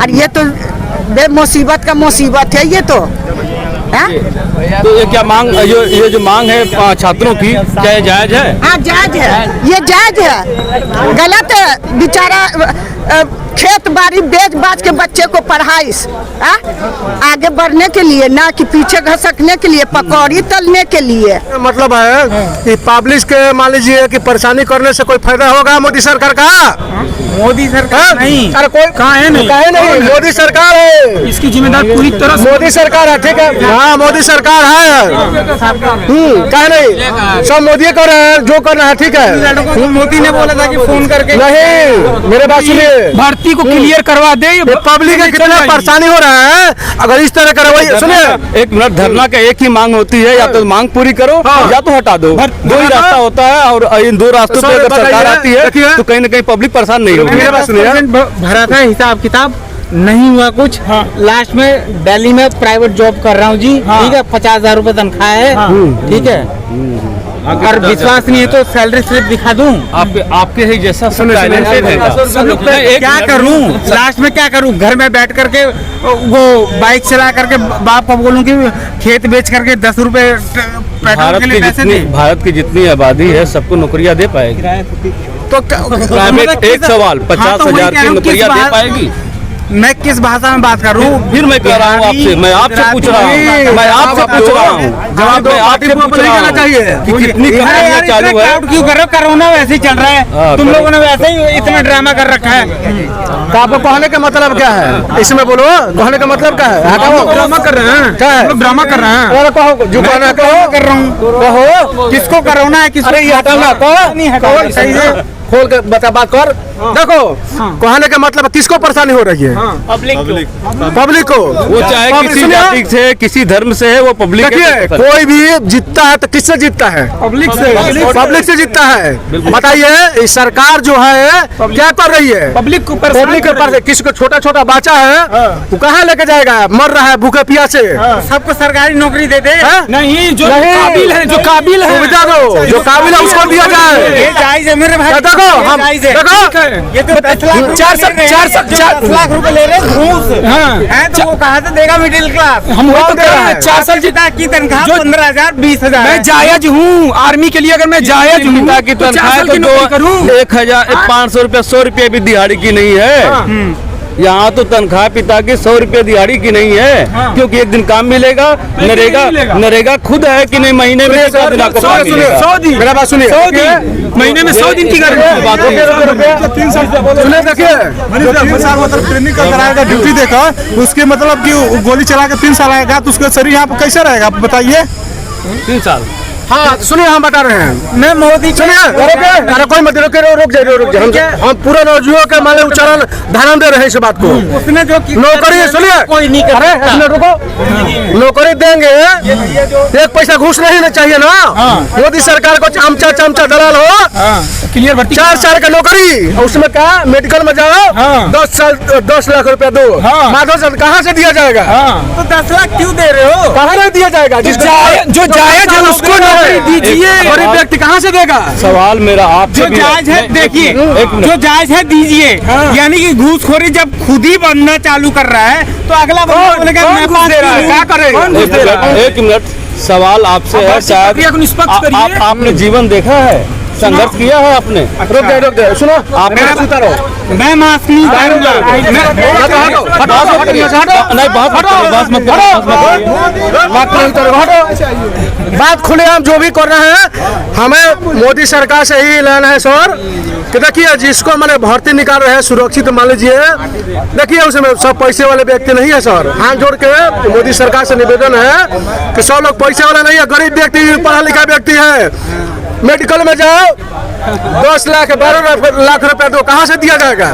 और ये तो बेमुसीबत का मुसीबत है ये तो। तो ये क्या मांग, ये जो मांग है छात्रों की, क्या ये जायज है? हाँ जायज है, ये जायज है। गलत है, बेचारा खेत बाड़ी बेच बाच के बच्चे को पढ़ाई आगे बढ़ने के लिए, ना कि पीछे घसकने के लिए, पकौड़ी तलने के लिए। मतलब है कि पब्लिक के मान लीजिए कि परेशानी करने से कोई फायदा होगा मोदी सरकार का? मोदी सरकार नहीं, अरे कोई कहाँ है नहीं, मोदी सरकार है, इसकी जिम्मेदार पूरी तरह मोदी सरकार है, ठीक है। हाँ मोदी सरकार है, कहे नहीं, सब मोदी कर रहे हैं जो कर रहे हैं, ठीक है। मोदी ने बोला था कि फोन करके नहीं, मेरे बात सुनिए, भर्ती को क्लियर करवा दे। पब्लिक का कितना परेशानी हो रहा है अगर इस तरह करवाई। सुनिए, एक मिनट, धरना का एक ही मांग होती है, या तो मांग पूरी करो या तो हटा दो, दो ही रास्ता होता है। और इन दो रास्तों पे अगर सरकार आती है तो कहीं ना कहीं पब्लिक परेशान नहीं होगी। भरा था हिसाब किताब नहीं हुआ कुछ। लास्ट में दिल्ली में प्राइवेट जॉब कर रहा हूँ जी, ठीक है, 50,000 रुपए तनख्वाह है, ठीक है। अगर विश्वास नहीं है तो सैलरी स्लिप दिखा दूं। आपके ही जैसा क्या करूं, लास्ट में क्या करूं? घर में बैठ करके वो बाइक चला करके बाप को बोलूं कि खेत बेच करके 10 रुपए पेट्रोल के लिए पैसे दे। भारत की जितनी आबादी है सबको नौकरियां दे पाएगी? तो प्राइवेट एक सवाल 50,000 की नौकरियां दे पाएगी? मैं किस भाषा में बात करूं? फिर मैं कह रहा हूँ आपसे, मैं आपसे पूछ रहा हूँ, मैं आपसे पूछ रहा हूँ, जवाब मैं आपसे पूछ रहा हूँ कि कितनी कहानियां चालू है। क्यों कर रहे हो? कोरोना वैसे ही चल रहा है, तुम लोगों ने वैसे ही इतना ड्रामा कर रखा है। तो आपको कहने का मतलब क्या है? इसमें बोलो, कहने का मतलब क्या है? हटाओ, ड्रामा कर रहे हैं, क्या है? ड्रामा कर रहे हैं। कहो जो कहना कहो, कर रहा हूँ, कहो किसको कोरोना है, किसको ये हटाना, कहो सही है, खोल के बता बात कर। देखो कहने का मतलब किसको परेशानी हो रही है? पब्लिक को। वो चाहे किसी जाति से, किसी धर्म से है, वो पब्लिक। देखिए कोई भी जीतता है तो किससे जीतता है? पब्लिक से जीतता है। बताइए इस सरकार जो है क्या कर रही है? पब्लिक को किसी को छोटा छोटा बच्चा है वो कहाँ लेके जाएगा? मर रहा है भूखे प्यासे। सबको सरकारी नौकरी दे दे। नहीं, जो काबिल है, जो काबिल है सुविधा दो, जो काबिल है उसको दिया जाए। ये जायज है मेरे भाई। देखो हम ये तो 10 लाख रुपए ले रहे घूस हैं, तो वो कहाँ से देगा मिडिल क्लास? हम वो तो 4 साल जीता की तनख्वाह 15,000 20,000। मैं जायज हूँ आर्मी के लिए, अगर मैं जायज हूँ की तनख्वाह तो 1,500 रुपया 100 रुपये भी दिहाड़ी की नहीं है। यहाँ तो तनख्वाह पिता की 100 रुपये दिहाड़ी की नहीं है, क्योंकि एक दिन काम मिलेगा। नरेगा खुद है कि नहीं, महीने में 100 दिन आपको काम मिलेगा। 100 दिन, मेरा बात सुनिए, 100 दिन महीने में 100 दिन की गारंटी। 3 साल सुनिए, देखिए 3 साल मतलब ट्रेनिंग कर आएगा, ड्यूटी देखा, उसके मतलब कि गोली चला के 3 साल आएगा तो उसका शरीर यहाँ पर कैसे रहेगा बताइए? 3 साल। हाँ सुनिए, हम बता रहे हैं। मैं मोदी सुनिए, अरे कोई मत रुक जाइए, हम पूरा नौजुओं के माले उच्चारण ध्यान दे रहे हैं इस बात को। उसने जो नौकरी सुनिए, कोई नहीं कर रहा। अरे रुको, नौकरी देंगे, एक पैसा घूस नहीं चाहिए ना। मोदी सरकार को चमचा दलाल हो, क्लियर भर्ती 4 साल का नौकरी, उसमें क्या मेडिकल में जाओ 10 लाख रुपया दो, माधव सर कहाँ से दिया जाएगा? तो 10 लाख क्यों दे रहे हो? कहाँ नहीं दिया जाएगा? जो जायज है उसको दीजिए, गरीब व्यक्ति कहाँ से देगा? सवाल मेरा आपसे जो जायज है देखिए, जो जायज है दीजिए। यानी कि घूसखोरी जब खुद ही बनना चालू कर रहा है तो अगला बंदा क्या करेगा? एक मिनट, सवाल आपसे है, शायद आपने जीवन देखा है, संघर्ष किया है आपने? रुक दे, सुनो आपने उतारो, मैं मास्क नहीं पहनूंगा। बात खुले हम जो भी कर रहे हैं, हमें मोदी सरकार से ही लेना है सर कि देखिए जिसको मैंने भर्ती निकाल रहे हैं सुरक्षित मान लीजिए, देखिए उसमें सब पैसे वाले व्यक्ति नहीं है सर। हाथ जोड़ के मोदी सरकार से निवेदन है कि सब लोग पैसे वाला नहीं है, गरीब व्यक्ति, पढ़ा लिखा व्यक्ति है। मेडिकल में जाओ 10 लाख 12 लाख रुपया दो, कहाँ से दिया जाएगा?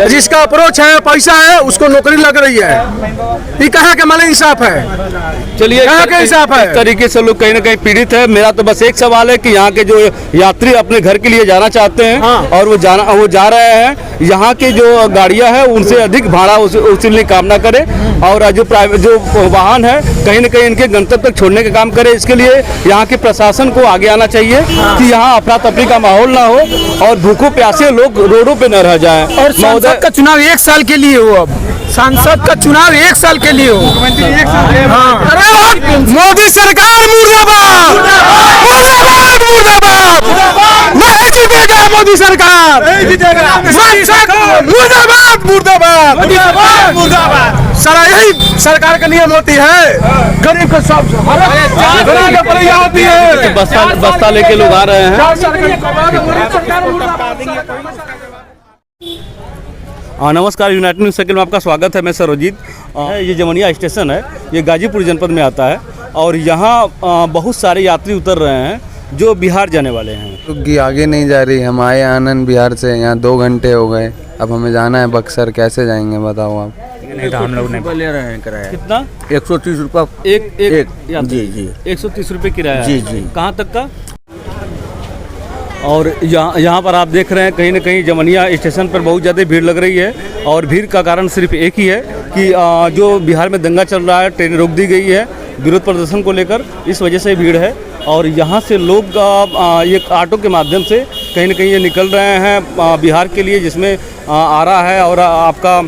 जिसका अप्रोच है, पैसा है, उसको नौकरी लग रही है। ये कहाँ के माले इंसाफ है? चलिए, कहाँ के इंसाफ है? इस तरीके से लोग कहीं ना कहीं पीड़ित है। मेरा तो बस एक सवाल है कि यहाँ के जो यात्री अपने घर के लिए जाना चाहते हैं और वो जा रहे हैं, यहाँ की जो गाड़ियाँ हैं उनसे अधिक भाड़ा उसीलने की कामना करे, और जो प्राइवेट जो वाहन है कहीं ना कहीं इनके गंतव्य तक छोड़ने का काम करे। इसके लिए यहाँ के प्रशासन को आगे आना चाहिए कि यहाँ अफरा तफरी का माहौल ना हो और भूखों प्यासे लोग रोडों पे न रह जाएं। और संसद का चुनाव 1 साल के लिए हो, अब सांसद का चुनाव 1 साल के लिए हो। हाँ। अरे मोदी सरकार मुर्दाबाद, मुर्दाबाद, मुर्दाबाद, नहीं जीतेगा मोदी सरकार, मुर्दाबाद, मुर्दाबाद, मुर्दाबाद। सारा यही सरकार का नियम होती है, गरीब को सब होती है। बस्ता लेके लोग आ रहे हैं। नमस्कार, यूनाइटेड न्यूज़ सर्कल में आपका स्वागत है। मैं सरोजीत। ये जमनिया स्टेशन है, ये गाजीपुर जनपद में आता है और यहाँ बहुत सारे यात्री उतर रहे हैं जो बिहार जाने वाले हैं। तो आगे नहीं जा रही, हम आए आनंद बिहार से, यहाँ 2 घंटे हो गए, अब हमें जाना है बक्सर, कैसे जाएंगे बताओ आप। नहीं तो हम लोग नहीं ले रहे हैं किराया। कितना? 130 रुपया एक जी जी 130 रुपये किराया। जी जी। कहाँ तक का? और यहाँ पर आप देख रहे हैं कहीं ना कहीं जमनिया स्टेशन पर बहुत ज़्यादा भीड़ लग रही है और भीड़ का कारण सिर्फ एक ही है कि जो बिहार में दंगा चल रहा है, ट्रेन रोक दी गई है विरोध प्रदर्शन को लेकर, इस वजह से भीड़ है। और यहाँ से लोग ये ऑटो के माध्यम से कहीं ना कहीं ये निकल रहे हैं बिहार के लिए, जिसमें आरा है और आपका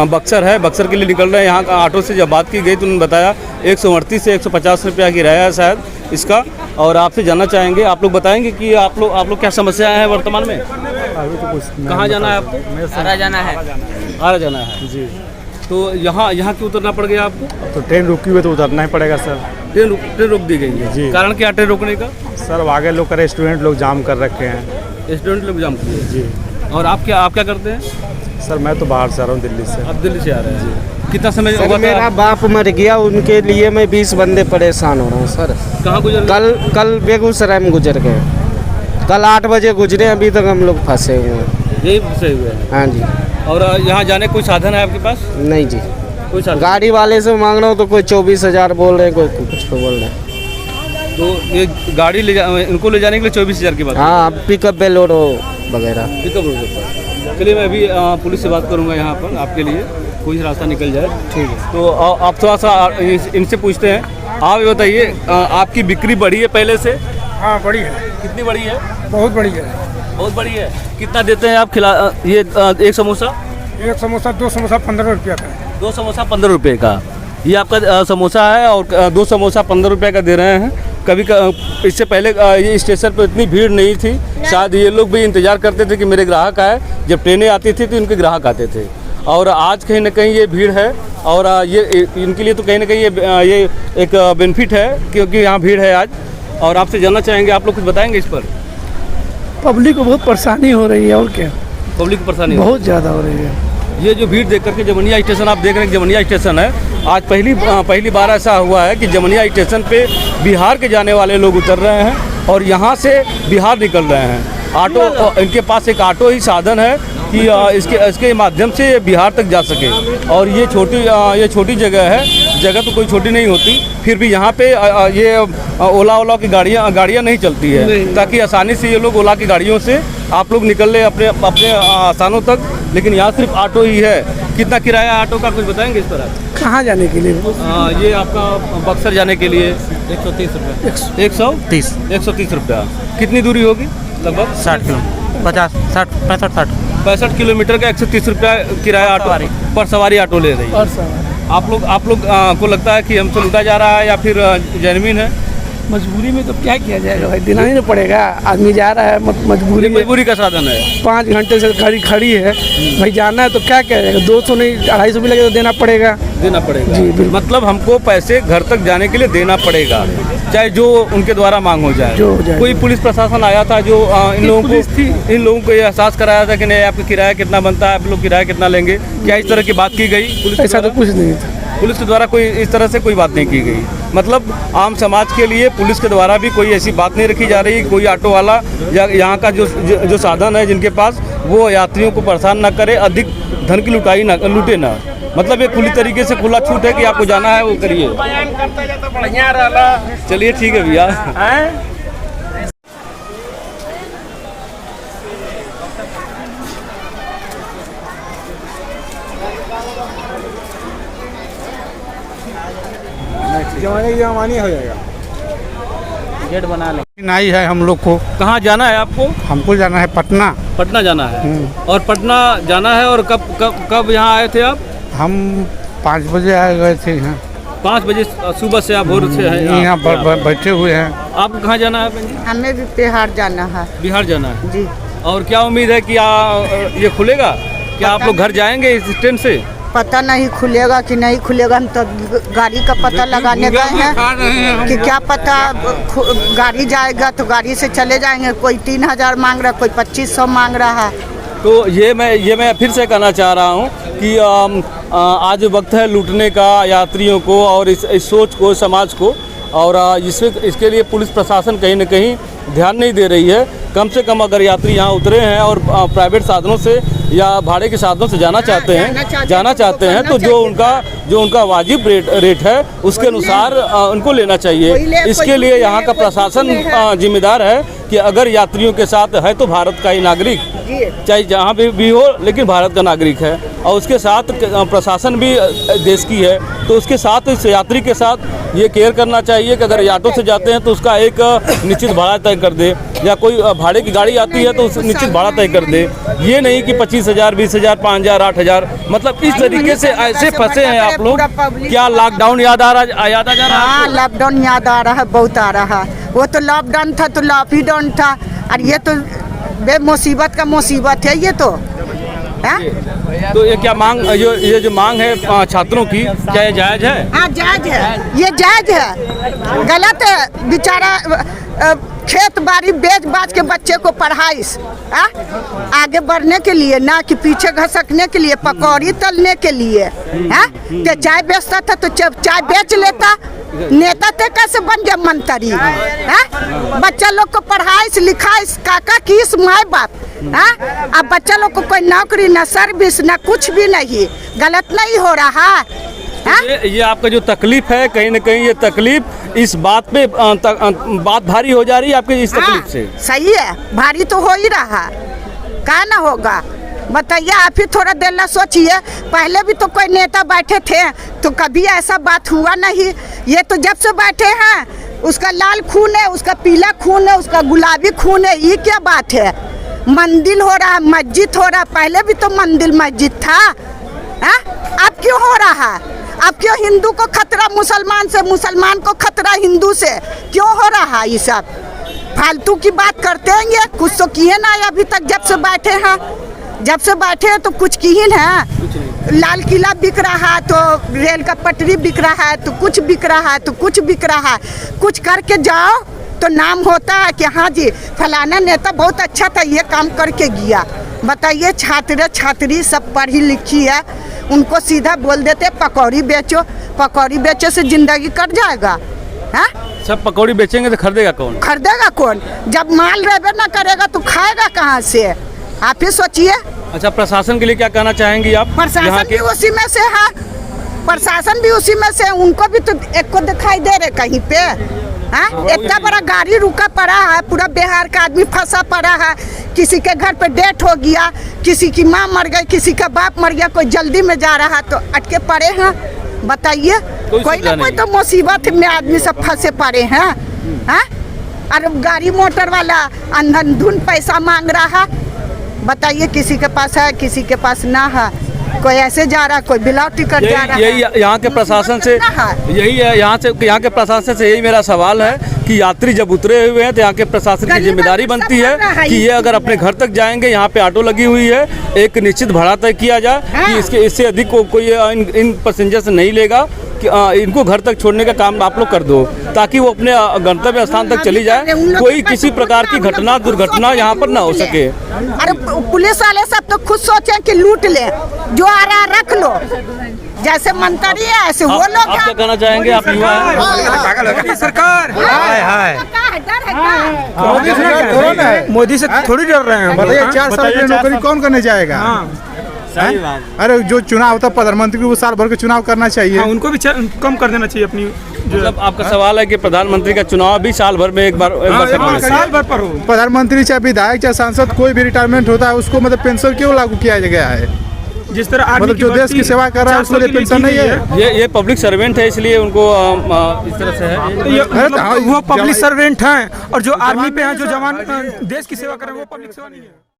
बक्सर है, बक्सर के लिए निकल रहे हैं। यहाँ का ऑटो से जब बात की गई तो उन्होंने बताया 138 से 150 रुपया किराया है शायद इसका। और आपसे जानना चाहेंगे, आप लोग बताएंगे कि आप लोग क्या समस्या है वर्तमान में? कहाँ जाना है आपको? आरा जाना है। आरा जाना है जी। तो यहाँ क्यों उतरना पड़ गया आपको? तो ट्रेन रुकी हुई तो उतरना ही पड़ेगा सर। ट्रेन रोक दी गई है जी। कारण क्या ट्रेन रोकने का? सर आगे लोग करे, स्टूडेंट लोग जाम कर रखे हैं। स्टूडेंट लोग जाम किए जी। और आप क्या करते हैं? सर मैं तो बाहर से आ रहा हूँ, दिल्ली से। आप दिल्ली से आ रहे हैं जी। कितना समय सर होगा? मेरा बाप मर गया, उनके लिए मैं 20 बंदे परेशान हो रहा हूँ सर। कहाँ गुजर? कल बेगूसराय में गुजर गए, कल 8 बजे गुजरे, अभी तक हम लोग फंसे हुए हैं। यही फंसे हुए हैं? हाँ जी। और यहाँ जाने कोई साधन है आपके पास? नहीं जी, कोई साधन? गाड़ी वाले से मांग रहा हूँ तो कोई 24,000 बोल रहे हैं, कोई कुछ बोल रहे हैं। तो ये गाड़ी इनको ले जाने के लिए 24,000 की बात? हाँ, पिकअप बेलोरो वगैरह। पिकअप रोड पर। चलिए मैं अभी पुलिस से बात करूंगा यहाँ पर आपके लिए, कोई रास्ता निकल जाए। ठीक है। तो आप थोड़ा सा इनसे पूछते हैं। आप ये बताइए, आपकी बिक्री बढ़ी है पहले से? हाँ बड़ी है। कितनी बढ़ी है? बहुत बड़ी है। बहुत बड़ी है। कितना देते हैं आप ये एक समोसा? 1 समोसा 2 समोसा 15 रुपया का है। 2 समोसा 15 रुपये का ये आपका समोसा है और 2 समोसा 15 रुपये का दे रहे हैं। इससे पहले ये स्टेशन पर इतनी भीड़ नहीं थी, शायद ये लोग भी इंतज़ार करते थे कि मेरे ग्राहक आए। जब ट्रेनें आती थी तो इनके ग्राहक आते थे। और आज कहीं ना कहीं ये भीड़ है और ये इनके लिए तो कहीं ना कहीं ये एक बेनिफिट है क्योंकि यहाँ भीड़ है आज। और आपसे जानना चाहेंगे, आप लोग कुछ बताएंगे इस पर? पब्लिक को बहुत परेशानी हो रही है। और क्या, पब्लिक को परेशानी बहुत ज़्यादा हो रही है। ये जो भीड़ देख करके जमनिया स्टेशन आप देख रहे हैं, जमनिया स्टेशन है। आज पहली बार ऐसा हुआ है कि जमनिया स्टेशन पे बिहार के जाने वाले लोग उतर रहे हैं और यहाँ से बिहार निकल रहे हैं। ऑटो, इनके पास एक ऑटो ही साधन है कि इसके माध्यम से ये बिहार तक जा सके। और ये छोटी जगह है, जगह तो कोई छोटी नहीं होती, फिर भी यहाँ पे ये ओला की गाड़ियाँ नहीं चलती है, ताकि आसानी से ये लोग ओला की गाड़ियों से आप लोग निकल ले अपने स्थानों तक। लेकिन यहाँ सिर्फ ऑटो ही है। कितना किराया ऑटो का कुछ बताएंगे इस पर आप? कहाँ जाने के लिए? ये आपका बक्सर जाने के लिए 130 रुपये। 130 रुपया। कितनी दूरी होगी? लगभग 60 किलो 50 60 65 65 किलोमीटर का 130 रुपया किराया ऑटो पर सवारी ऑटो ले रही है। आप लोग को लगता है कि हमसे लूटा जा रहा है या फिर जेन्युइन है? मजबूरी में तो क्या किया जाएगा भाई, दिलाना ही नहीं पड़ेगा। आदमी जा रहा है मजबूरी का साधन है। 5 घंटे से गाड़ी खड़ी है भाई, जाना है तो क्या करेगा? 200 नहीं 250 भी लगे तो देना पड़ेगा जी। मतलब हमको पैसे घर तक जाने के लिए देना पड़ेगा, चाहे जो उनके द्वारा मांग हो जाए। कोई पुलिस प्रशासन आया था जो इन लोगों को ये एहसास कराया था कि नहीं आपका किराया कितना बनता है, आप लोग किराया कितना लेंगे? क्या इस तरह की बात की गई? पुलिस ऐसा तो कुछ नहीं था। पुलिस के द्वारा कोई इस तरह से कोई बात नहीं की गई। मतलब आम समाज के लिए पुलिस के द्वारा भी कोई ऐसी बात नहीं रखी जा रही। कोई ऑटो वाला या यहाँ का जो साधन है जिनके पास, वो यात्रियों को परेशान ना करे, अधिक धन की लूटे ना। मतलब ये खुली तरीके से खुला छूट है कि आपको जाना है वो करिए। चलिए ठीक है भैया। जमानी हो जाएगा। टिकट बना ले। नहीं है हम लोग को। कहाँ जाना है आपको? हमको जाना है पटना। पटना जाना है। और पटना जाना है। और कब यहाँ आए थे आप? हम 5 बजे आ गए थे यहाँ 5 बजे सुबह से आप भोर से हैं यहाँ पर बैठे हुए हैं। आपको कहाँ जाना है बहन जी? हमें भी बिहार जाना है बिहार जाना है जी। और क्या उम्मीद है कि ये खुलेगा? क्या आप लोग घर जाएंगे इस ट्रेन से? पता नहीं खुलेगा कि नहीं खुलेगा। हम तो गाड़ी का पता लगाने गए हैं कि क्या पता गाड़ी जाएगा तो गाड़ी से चले जाएंगे। कोई 3000 मांग रहा, कोई 2500 मांग रहा है। तो ये मैं फिर से कहना चाह रहा हूँ कि आज वक्त है लूटने का यात्रियों को और इस सोच को, समाज को, और इसके लिए पुलिस प्रशासन कहीं न कहीं ध्यान नहीं दे रही है। कम से कम अगर यात्री यहाँ उतरे हैं और प्राइवेट साधनों से या भाड़े के साधनों से जाना चाहते हैं तो जो उनका वाजिब रेट है उसके अनुसार उनको लेना चाहिए। इसके लिए यहाँ का प्रशासन जिम्मेदार है कि अगर यात्रियों के साथ है तो भारत का ही नागरिक, चाहे जहाँ भी हो, लेकिन भारत का नागरिक है और उसके साथ प्रशासन भी देश की है, तो उसके साथ इस यात्री के साथ ये केयर करना चाहिए कि अगर ऑटो से जाते हैं तो उसका एक निश्चित भाड़ा तय कर दे, या कोई भाड़े की गाड़ी आती है तो उस निश्चित भाड़ा तय कर दे। ये नहीं कि 25,000, 20,000, 5,000, 8,000, मतलब इस तरीके से ऐसे फंसे हैं आप लोग। क्या लॉकडाउन याद आ जा रहा है? हाँ, लॉकडाउन याद आ रहा है, बहुत आ रहा है। वो तो लॉकडाउन था तो लॉकडाउन था, और ये तो बेमुसीबत का मुसीबत है ये तो। तो ये क्या मांग, ये जो मांग है छात्रों की, क्या ये जायज है? हाँ जायज है, ये जायज है। गलत है, बेचारा खेत बाड़ी बेच बाच के बच्चे को पढ़ाइस आगे बढ़ने के लिए, ना कि पीछे घसकने के लिए, पकौड़ी तलने के लिए। तो चाय बेचता था तो चाय बेच लेता, नेता थे कैसे बन गया मंत्री? बच्चा लोग को पढ़ाइस लिखाइस, काका किस माए बाप। अब बच्चा लोग को कोई नौकरी न सर्विस न कुछ भी नहीं। गलत नहीं हो रहा है? ये आपका जो तकलीफ है, कहीं न कहीं ये तकलीफ इस बात पे बात भारी हो जा रही है आपके इस तकलीफ से। सही है, भारी तो हो ही रहा, क्या ना होगा बताइए। आप ही थोड़ा देर ला सोचिए, पहले भी तो कोई नेता बैठे थे तो कभी ऐसा बात हुआ नहीं। ये तो जब से बैठे हैं, उसका लाल खून है, उसका पीला खून है, उसका गुलाबी खून है, ये क्या बात है? मंदिर हो रहा, मस्जिद हो रहा, पहले भी तो मंदिर मस्जिद था। अब क्यों हो रहा है? अब क्यों हिंदू को खतरा मुसलमान से, मुसलमान को खतरा हिंदू से क्यों हो रहा है? ये सब फालतू की बात करते हैं। ये कुछ तो किए ना अभी तक, जब से बैठे हैं, जब से बैठे हैं तो कुछ किए हैं। लाल किला बिक रहा है तो रेल का पटरी बिक रहा है, तो कुछ बिक रहा है, तो कुछ बिक रहा है। कुछ करके जाओ तो नाम होता है कि हाँ जी फलाना नेता बहुत अच्छा था, ये काम करके गया। बताइए, छात्र छात्री सब पढ़ी लिखी है, उनको सीधा बोल देते पकौड़ी बेचो, पकौड़ी बेचो से जिंदगी कट जाएगा। हाँ, सब पकौड़ी बेचेंगे तो खरीदेगा कौन? खरीदेगा कौन? जब माल रहबे ना करेगा तो खाएगा कहाँ से? आप ही सोचिए। अच्छा, प्रशासन के लिए क्या कहना चाहेंगी आप? प्रशासन भी उसी में से है, प्रशासन भी उसी में से, उनको भी तो एक को दिखाई दे रहे कहीं पे। इतना बड़ा गाड़ी रुका पड़ा है, पूरा बिहार का आदमी फंसा पड़ा है। किसी के घर पे डेथ हो गया, किसी की माँ मर गई, किसी का बाप मर गया, कोई जल्दी में जा रहा तो अटके पड़े हैं। बताइए, कोई ना कोई तो मुसीबत में आदमी सब फंसे पड़े हैं। और गाड़ी मोटर वाला अंधाधुंध पैसा मांग रहा है। बताइए, किसी के पास है, किसी के पास ना है। कोई ऐसे जा रहा, कोई बिलाव टिकट जा रहा। यही यहाँ के प्रशासन से, यही है यहाँ के प्रशासन से यही मेरा सवाल है कि यात्री जब उतरे हुए हैं तो यहाँ के प्रशासन की जिम्मेदारी बनती है कि ये अगर अपने घर तक जाएंगे, यहाँ पे ऑटो लगी हुई है, एक निश्चित भाड़ा तय किया जाए कि इससे अधिक कोई इन पैसेंजर से नहीं लेगा, कि इनको घर तक छोड़ने का काम आप लोग कर दो, ताकि वो अपने गंतव्य स्थान तक चली जाए। कोई किसी प्रकार की घटना दुर्घटना यहाँ पर ना हो सके। अरे पुलिस वाले सब तो खुद सोचे कि लूट ले, जो आ रहा रख लो, जैसे मंत्री है ऐसे वो लोग। आप क्या कहना चाहेंगे? आप युवा हैं। सरकार मोदी से थोड़ी डर रहे हैं। बताइए, 4 साल की नौकरी कौन करने जाएगा? अरे जो चुनाव होता है प्रधानमंत्री को, वो साल भर के चुनाव करना चाहिए। उनको भी कम कर देना चाहिए अपनी। मतलब आपका सवाल है कि प्रधानमंत्री का चुनाव भी साल भर में एक बार साल भर पर हो। प्रधानमंत्री चाहे विधायक चाहे सांसद, कोई भी रिटायरमेंट होता है उसको मतलब पेंशन क्यों लागू किया गया है? जिस तरह मतलब जो देश की सेवा कर रहा है उसको पेंशन नहीं है। ये पब्लिक सर्वेंट है, इसलिए उनको इस तरह से है। वो पब्लिक सर्वेंट हैं, और जो आर्मी पे हैं, जो जवान देश की सेवा कर रहे हैं, वो पब्लिक सेवा नहीं है।